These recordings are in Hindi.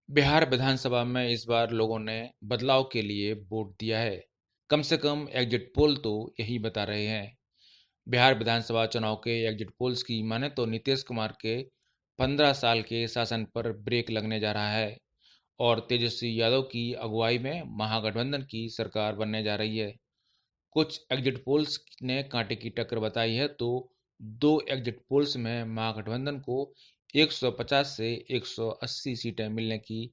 बिहार विधानसभा में इस बार लोगों ने बदलाव के लिए वोट दिया है। कम से कम एग्जिट पोल तो यही बता रहे हैं। बिहार विधानसभा चुनाव के एग्जिट पोल्स की माने तो नीतीश कुमार के 15 साल के शासन पर ब्रेक लगने जा रहा है और तेजस्वी यादव की अगुवाई में महागठबंधन की सरकार बनने जा रही है। कुछ एग्जिट पोल्स ने कांटे की टक्कर बताई है तो दो एग्जिट पोल्स में महागठबंधन को 150 से 180 सीटें मिलने की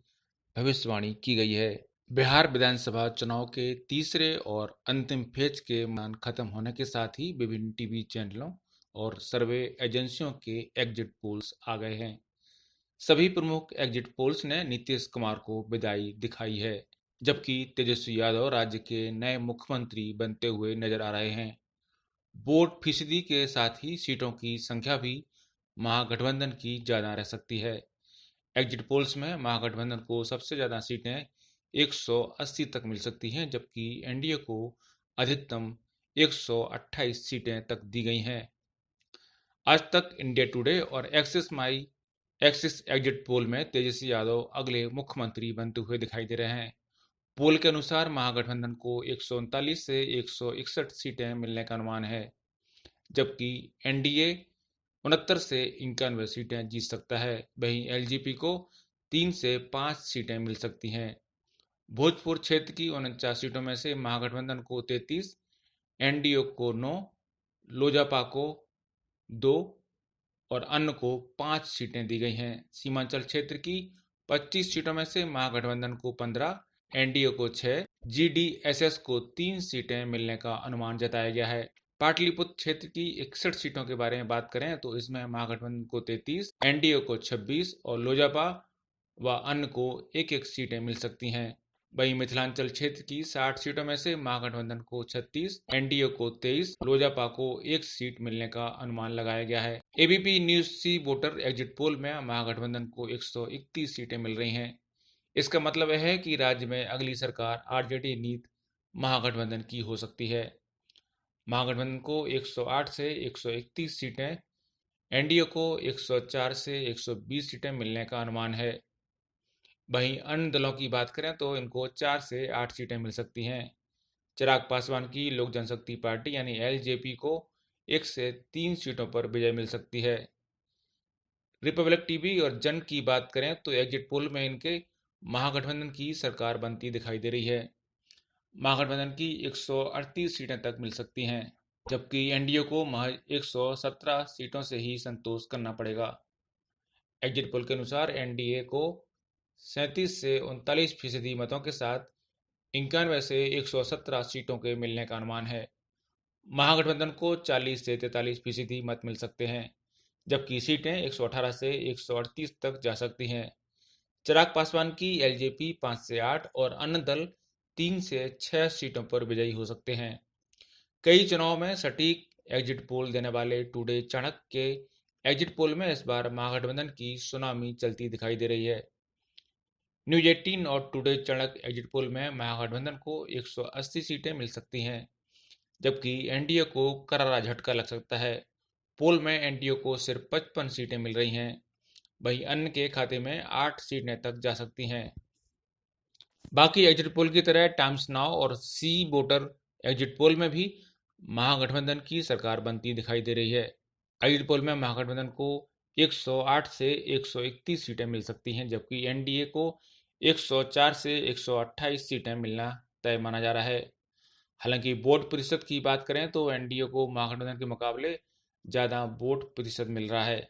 भविष्यवाणी की गई है। बिहार विधानसभा चुनाव के तीसरे और अंतिम फेज के मतदान खत्म होने के साथ ही विभिन्न टीवी चैनलों और सर्वे एजेंसियों के एग्जिट पोल्स आ गए हैं। सभी प्रमुख एग्जिट पोल्स ने नीतीश कुमार को विदाई दिखाई है, जबकि तेजस्वी यादव राज्य के नए मुख्यमंत्री बनते हुए नजर आ रहे हैं। वोट फीसदी के साथ ही सीटों की संख्या भी महागठबंधन की ज्यादा रह सकती है। एग्जिट पोल्स में महागठबंधन को सबसे ज्यादा सीटें 180 तक मिल सकती हैं, जबकि एनडीए को अधिकतम 128 सीटें तक दी गई हैं। आज तक इंडिया टुडे और एक्सिस एग्जिट पोल में तेजस्वी यादव अगले मुख्यमंत्री बनते हुए दिखाई दे रहे हैं। पोल के अनुसार महागठबंधन को 139 से 161 सीटें मिलने का अनुमान है, जबकि एनडीए 69 से 91 सीटें जीत सकता है। वहीं एलजेपी को 3 से 5 सीटें मिल सकती हैं। भोजपुर क्षेत्र की 49 सीटों में से महागठबंधन को 33, एनडीए को 9, लोजपा को 2 और अन्य को 5 सीटें दी गई हैं। सीमांचल क्षेत्र की 25 सीटों में से महागठबंधन को 15, एनडीए को 6, जीडीएसएस को 3 सीटें मिलने का अनुमान जताया गया है। पाटलिपुत्र क्षेत्र की 61 सीटों के बारे में बात करें तो इसमें महागठबंधन को 33, एनडीए को 26 और लोजपा व अन्य को एक एक सीटें मिल सकती हैं। वहीं मिथिलांचल क्षेत्र की 60 सीटों में से महागठबंधन को 36, एनडीए को 23, लोजपा को एक सीट मिलने का अनुमान लगाया गया है। एबीपी न्यूज सी वोटर एग्जिट पोल में महागठबंधन को 131 सीटें मिल रही हैं। इसका मतलब है कि राज्य में अगली सरकार आरजेडी नीति महागठबंधन की हो सकती है। महागठबंधन को 108 से 131 सीटें, एनडीए को 104 से 120 सीटें मिलने का अनुमान है। वहीं अन्य दलों की बात करें तो इनको 4 से 8 सीटें मिल सकती हैं। चिराग पासवान की लोक जनशक्ति पार्टी यानी एलजेपी को 1 से 3 सीटों पर विजय मिल सकती है। रिपब्लिक टीवी और जन की बात करें तो एग्जिट पोल में इनके महागठबंधन की सरकार बनती दिखाई दे रही है। महागठबंधन की 138 सीटें तक मिल सकती हैं, जबकि एनडीए को महज 117 सीटों से ही संतोष करना पड़ेगा। एग्जिट पोल के अनुसार एनडीए को 37 से 39% मतों के साथ 91 से 117 सीटों के मिलने का अनुमान है। महागठबंधन को 40 से 43% मत मिल सकते हैं, जबकि सीटें 118 से 138 तक जा सकती हैं। चिराग पासवान की एलजेपी 5 से 8 और अन्य दल 3 से 6 सीटों पर विजयी हो सकते हैं। कई चुनाव में सटीक एग्जिट पोल देने वाले टुडे चाणक्य के एग्जिट पोल में इस बार महागठबंधन की सुनामी चलती दिखाई दे रही है। न्यूज 18 और टुडे चाणक्य एग्जिट पोल में महागठबंधन को 180 सीटें मिल सकती हैं, जबकि एनडीए को करारा झटका लग सकता है। पोल में एनडीए को सिर्फ 55 सीटें मिल रही हैं, वहीं अन्य के खाते में 8 सीटें तक जा सकती हैं। बाकी एग्जिट पोल की तरह टाइम्स नाउ और सी वोटर एग्जिट पोल में भी महागठबंधन की सरकार बनती दिखाई दे रही है। एग्जिट पोल में महागठबंधन को 108 से 131 सीटें मिल सकती हैं, जबकि एनडीए को 104 से 128 सीटें मिलना तय माना जा रहा है। हालांकि वोट प्रतिशत की बात करें तो एनडीए को महागठबंधन के मुकाबले ज़्यादा वोट प्रतिशत मिल रहा है।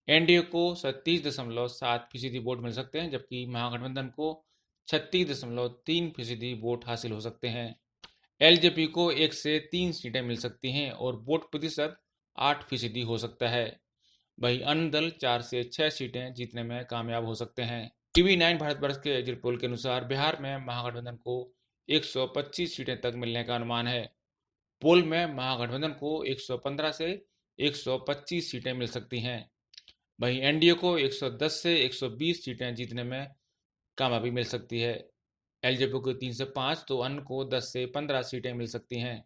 एनडीए को 37.7% वोट मिल सकते हैं, जबकि महागठबंधन को 36.3% वोट हासिल हो सकते हैं। एलजेपी को 1 से 3 सीटें मिल सकती हैं और वोट प्रतिशत 8% हो सकता है। वहीं अन्य दल 4 से 6 सीटें जीतने में कामयाब हो सकते हैं। टीवी 9 भारतवर्ष के एग्जिट पोल के अनुसार बिहार में महागठबंधन को 125 सीटें तक मिलने का अनुमान है। पोल में महागठबंधन को 115 से 125 सीटें मिल सकती हैं। वहीं एनडीए को 110 से 120 सीटें जीतने में कामयाबी मिल सकती है। एलजेपी को 3 से 5 तो अन्य को 10 से 15 सीटें मिल सकती हैं।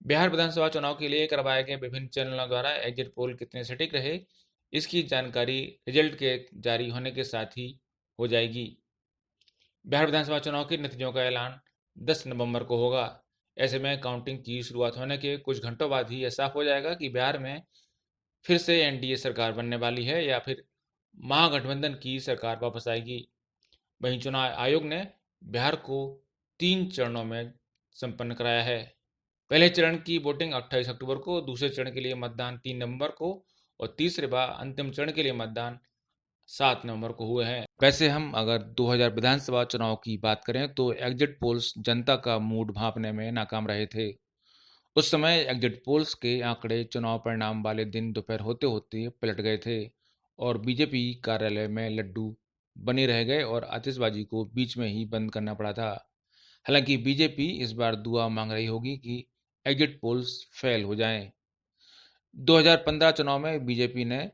बिहार विधानसभा चुनाव के लिए करवाए गए विभिन्न चैनलों द्वारा एग्जिट पोल कितने सटीक रहे, इसकी जानकारी रिजल्ट के जारी होने के साथ ही हो जाएगी। बिहार विधानसभा चुनाव के नतीजों का ऐलान 10 नवंबर को होगा। ऐसे में काउंटिंग की शुरुआत होने के कुछ घंटों बाद ही यह साफ हो जाएगा कि बिहार में फिर से एनडीए सरकार बनने वाली है या फिर महागठबंधन की सरकार वापस आएगी। वहीं चुनाव आयोग ने बिहार को 3 चरणों में संपन्न कराया है। पहले चरण की वोटिंग 28 अक्टूबर को, दूसरे चरण के लिए मतदान 3 नवंबर को और तीसरे बार अंतिम चरण के लिए मतदान 7 नवंबर को हुए हैं। वैसे हम अगर 2000 विधानसभा चुनाव की बात करें तो एग्जिट पोल्स जनता का मूड भांपने में नाकाम रहे थे। उस समय एग्जिट पोल्स के आंकड़े चुनाव परिणाम वाले दिन दोपहर होते होते पलट गए थे और बीजेपी कार्यालय में लड्डू बने रह गए और आतिशबाजी को बीच में ही बंद करना पड़ा था। हालांकि बीजेपी इस बार दुआ मांग रही होगी कि एग्जिट पोल्स फेल हो जाएं। 2015 चुनाव में बीजेपी ने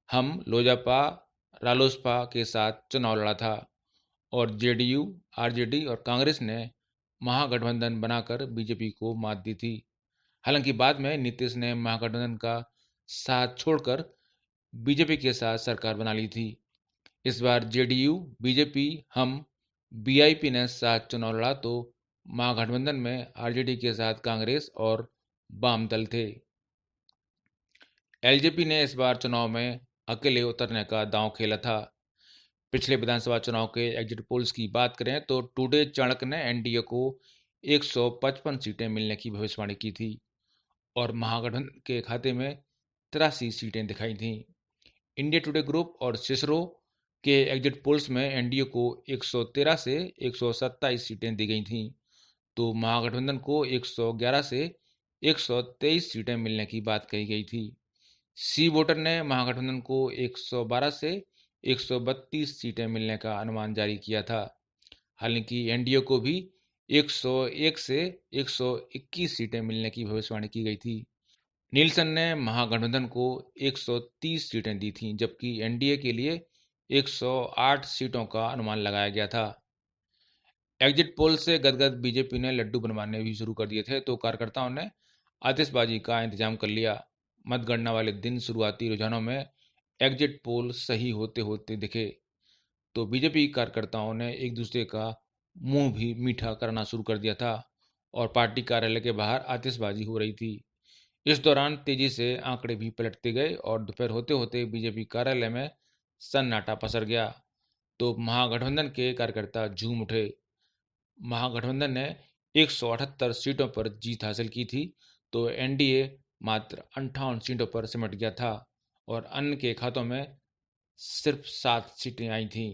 हम लोजपा रालोसपा के साथ चुनाव लड़ा था और जेडीयू आरजेडी और कांग्रेस ने महागठबंधन बनाकर बीजेपी को मात दी थी। हालांकि बाद में नीतीश ने महागठबंधन का साथ छोड़कर बीजेपी के साथ सरकार बना ली थी। इस बार जेडीयू बीजेपी हम बीआईपी ने साथ चुनाव लड़ा तो महागठबंधन में आरजेडी के साथ कांग्रेस और वाम दल थे। एलजेपी ने इस बार चुनाव में अकेले उतरने का दांव खेला था। पिछले विधानसभा चुनाव के एग्जिट पोल्स की बात करें तो टुडे चाणक्य ने एनडीए को 155 सीटें मिलने की भविष्यवाणी की थी और महागठबंधन के खाते में 83 सीटें दिखाई थीं। इंडिया टुडे ग्रुप और सिसरो के एग्जिट पोल्स में एनडीए को 113 से 127 सीटें दी गई थीं, तो महागठबंधन को 111 से 123 सीटें मिलने की बात कही गई थी। सी वोटर ने महागठबंधन को 112 से 132 सीटें मिलने का अनुमान जारी किया था। हालांकि एनडीए को भी 101 से 121 सीटें मिलने की भविष्यवाणी की गई थी। नीलसन ने महागठबंधन को 130 सीटें दी थीं, जबकि एनडीए के लिए 108 सीटों का अनुमान लगाया गया था। एग्जिट पोल से गदगद बीजेपी ने लड्डू बनवाने भी शुरू कर दिए थे, तो कार्यकर्ताओं ने आतिशबाजी का इंतजाम कर लिया। मतगणना वाले दिन शुरुआती रुझानों में एग्जिट पोल सही होते होते दिखे तो बीजेपी कार्यकर्ताओं ने एक दूसरे का मुंह भी मीठा करना शुरू कर दिया था और पार्टी कार्यालय के बाहर आतिशबाजी हो रही थी। इस दौरान तेजी से आंकड़े भी पलटते गए और दोपहर होते होते बीजेपी कार्यालय में सन्नाटा पसर गया तो महागठबंधन के कार्यकर्ता झूम उठे। महागठबंधन ने 178 सीटों पर जीत हासिल की थी तो एनडीए मात्र 58 सीटों पर सिमट गया था और अन्य के खातों में सिर्फ 7 सीटें आई थीं।